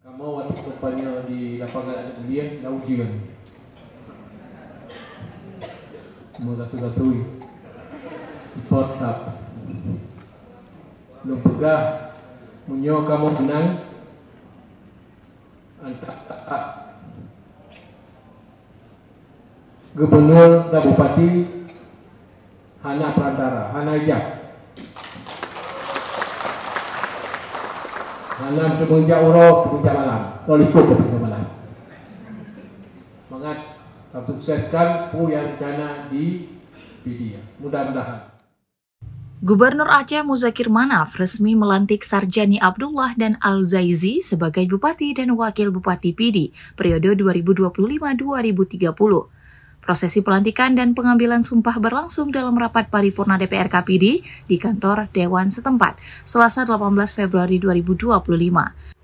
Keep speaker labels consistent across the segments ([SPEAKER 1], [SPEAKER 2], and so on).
[SPEAKER 1] Kamu waktu tempatnya di lapangan ada belian, dah ujian. Semua gasu-gasui. Sport up. Lu pegah, munyo kamu menang. Antak Gubernur dan Bupati Hana Perantara, Hana Ijak. Malam semenjak urok, semenjak malam. Lalu ikut semenjak malam. Semangat, sukseskan pu yang rencana di PD. Mudah-mudahan.
[SPEAKER 2] Gubernur Aceh Muzakir Manaf resmi melantik Sarjani Abdullah dan Al-Zaizi sebagai Bupati dan Wakil Bupati PD periode 2025-2030. Prosesi pelantikan dan pengambilan sumpah berlangsung dalam rapat paripurna DPR KPD di kantor Dewan setempat, Selasa 18 Februari 2025.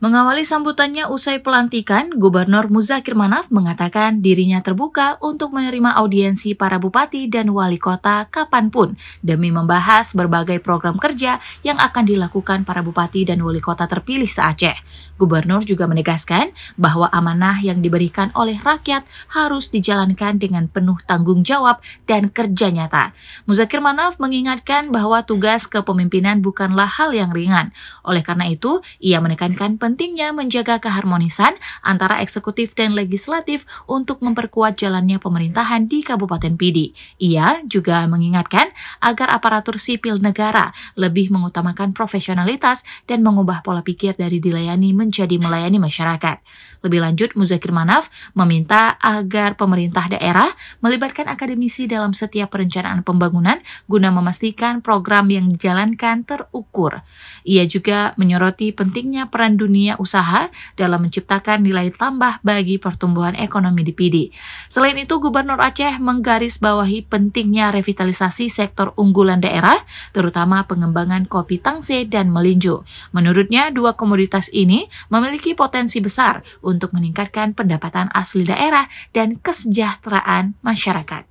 [SPEAKER 2] Mengawali sambutannya usai pelantikan, Gubernur Muzakir Manaf mengatakan dirinya terbuka untuk menerima audiensi para bupati dan wali kota kapanpun demi membahas berbagai program kerja yang akan dilakukan para bupati dan wali kota terpilih se-Aceh. Gubernur juga menegaskan bahwa amanah yang diberikan oleh rakyat harus dijalankan dengan penuh tanggung jawab dan kerja nyata. Muzakir Manaf mengingatkan bahwa tugas kepemimpinan bukanlah hal yang ringan. Oleh karena itu, ia menekankan pentingnya menjaga keharmonisan antara eksekutif dan legislatif untuk memperkuat jalannya pemerintahan di Kabupaten Pidi. Ia juga mengingatkan agar aparatur sipil negara lebih mengutamakan profesionalitas dan mengubah pola pikir dari dilayani menjadi melayani masyarakat. Lebih lanjut, Muzakir Manaf meminta agar pemerintah daerah melibatkan akademisi dalam setiap perencanaan pembangunan guna memastikan program yang dijalankan terukur. Ia juga menyoroti pentingnya peran dunia usaha dalam menciptakan nilai tambah bagi pertumbuhan ekonomi di Pidi. Selain itu, Gubernur Aceh menggarisbawahi pentingnya revitalisasi sektor unggulan daerah, terutama pengembangan kopi tangse dan melinjo. Menurutnya, dua komoditas ini memiliki potensi besar untuk meningkatkan pendapatan asli daerah dan kesejahteraan masyarakat.